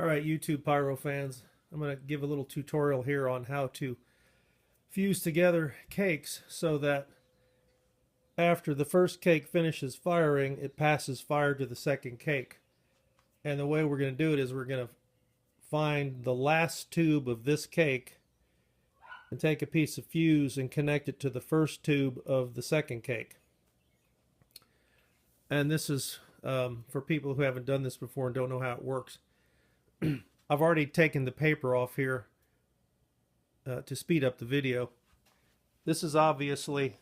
Alright, YouTube pyro fans, I'm going to give a little tutorial here on how to fuse together cakes so that after the first cake finishes firing, it passes fire to the second cake. And the way we're going to do it is we're going to find the last tube of this cake and take a piece of fuse and connect it to the first tube of the second cake. And this is for people who haven't done this before and don't know how it works. I've already taken the paper off here to speed up the video. This is obviously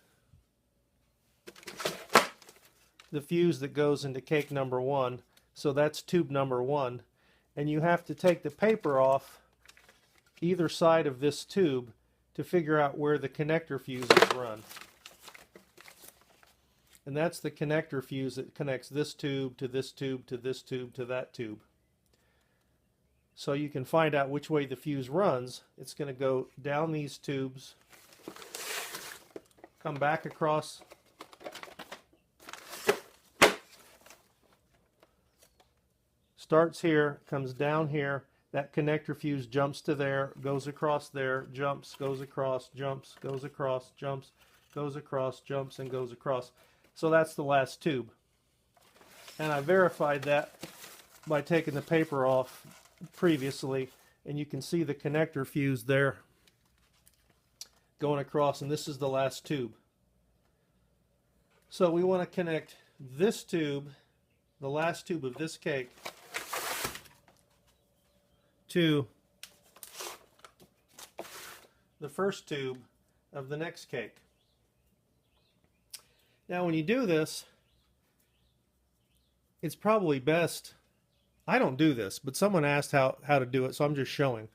the fuse that goes into cake number 1, so that's tube number 1, and you have to take the paper off either side of this tube to figure out where the connector fuses run. And that's the connector fuse that connects this tube to this tube to this tube to that tube. So you can find out which way the fuse runs. It's going to go down these tubes, come back across, starts here, comes down here, that connector fuse jumps to there, goes across there, jumps, goes across, jumps, goes across, jumps, goes across, jumps, and goes across. So that's the last tube. And I verified that by taking the paper off previously, and you can see the connector fuse there going across, and this is the last tube. So we want to connect this tube, the last tube of this cake, to the first tube of the next cake. Now when you do this, it's probably best, I don't do this, but someone asked how to do it, so I'm just showing.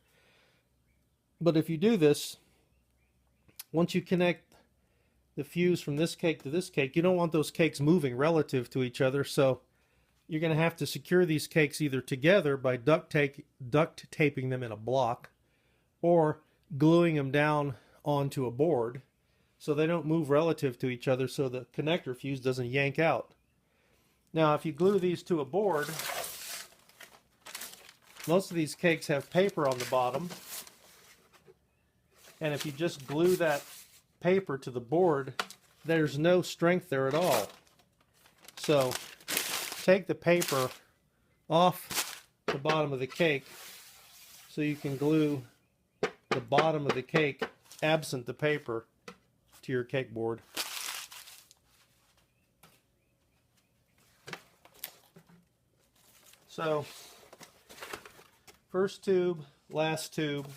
But if you do this, once you connect the fuse from this cake to this cake, you don't want those cakes moving relative to each other, so you're going to have to secure these cakes either together by duct taping them in a block or gluing them down onto a board so they don't move relative to each other so the connector fuse doesn't yank out. Now if you glue these to a board, most of these cakes have paper on the bottom, and if you just glue that paper to the board, there's no strength there at all. So take the paper off the bottom of the cake so you can glue the bottom of the cake absent the paper to your cake board. So first tube, last tube.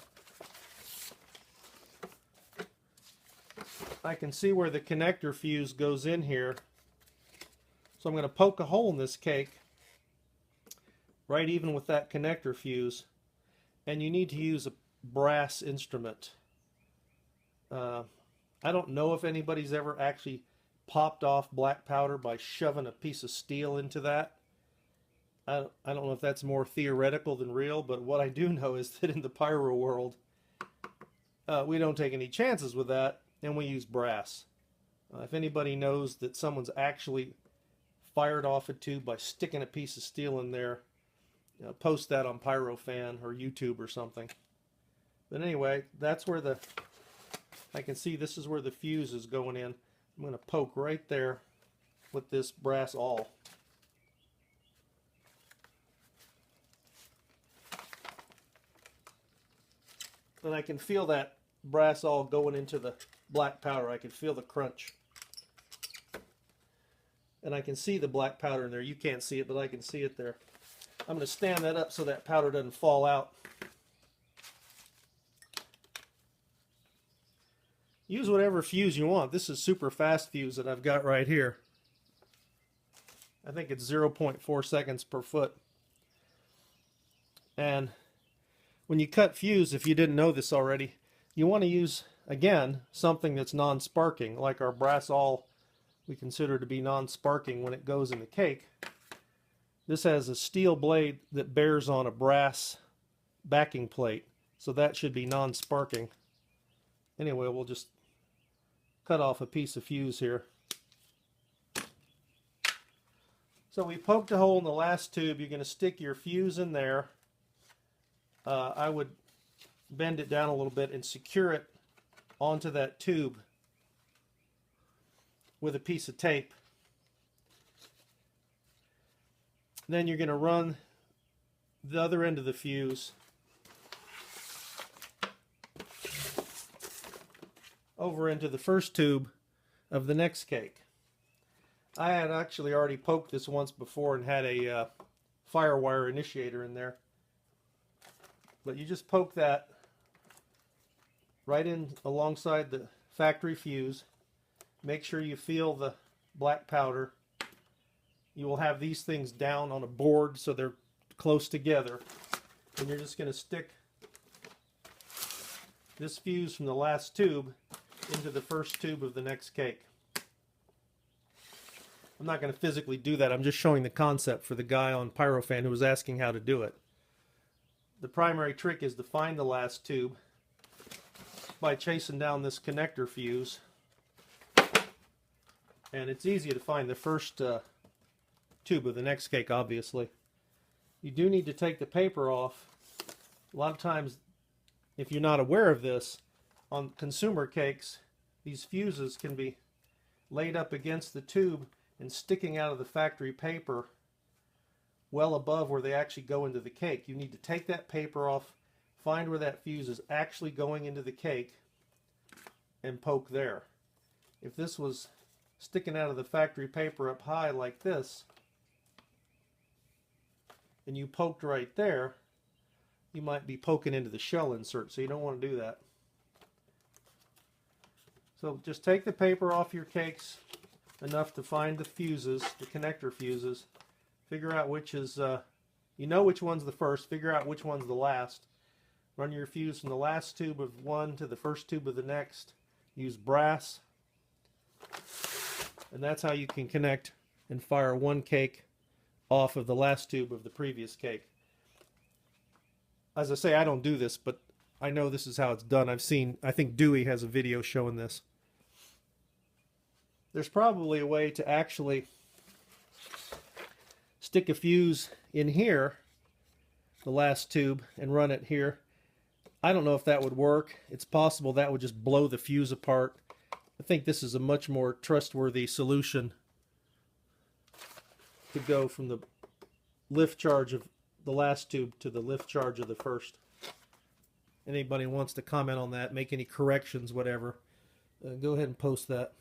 I can see where the connector fuse goes in here. So I'm going to poke a hole in this cake, right even with that connector fuse. And you need to use a brass instrument. I don't know if anybody's ever actually popped off black powder by shoving a piece of steel into that. I don't know if that's more theoretical than real, but what I do know is that in the pyro world, we don't take any chances with that, and we use brass. If anybody knows that someone's actually fired off a tube by sticking a piece of steel in there, post that on PyroFan or YouTube or something. But anyway, that's where I can see this is where the fuse is going in. I'm going to poke right there with this brass awl. And I can feel that brass awl going into the black powder. I can feel the crunch. And I can see the black powder in there. You can't see it, but I can see it there. I'm going to stand that up so that powder doesn't fall out. Use whatever fuse you want. This is super fast fuse that I've got right here. I think it's 0.4 seconds per foot. And when you cut fuse, if you didn't know this already, you want to use, again, something that's non-sparking, like our brass awl we consider to be non-sparking when it goes in the cake. This has a steel blade that bears on a brass backing plate, so that should be non-sparking. Anyway, we'll just cut off a piece of fuse here. So we poked a hole in the last tube. You're going to stick your fuse in there, I would bend it down a little bit and secure it onto that tube with a piece of tape. Then you're going to run the other end of the fuse over into the first tube of the next cake. I had actually already poked this once before and had a firewire initiator in there. But you just poke that right in alongside the factory fuse. Make sure you feel the black powder. You will have these things down on a board so they're close together. And you're just going to stick this fuse from the last tube into the first tube of the next cake. I'm not going to physically do that. I'm just showing the concept for the guy on Pyrofan who was asking how to do it. The primary trick is to find the last tube by chasing down this connector fuse. And it's easy to find the first tube of the next cake, obviously. You do need to take the paper off. A lot of times, if you're not aware of this, on consumer cakes, these fuses can be laid up against the tube and sticking out of the factory paper well above where they actually go into the cake. You need to take that paper off, find where that fuse is actually going into the cake, and poke there. If this was sticking out of the factory paper up high like this, and you poked right there, you might be poking into the shell insert, so you don't want to do that. So just take the paper off your cakes enough to find the fuses, the connector fuses. Figure out which is, you know which one's the first, figure out which one's the last. Run your fuse from the last tube of one to the first tube of the next. Use brass. And that's how you can connect and fire one cake off of the last tube of the previous cake. As I say, I don't do this, but I know this is how it's done. I've seen, I think Dewey has a video showing this. There's probably a way to actually stick a fuse in here, the last tube, and run it here. I don't know if that would work. It's possible that would just blow the fuse apart. I think this is a much more trustworthy solution to go from the lift charge of the last tube to the lift charge of the first. Anybody wants to comment on that, make any corrections, whatever, go ahead and post that.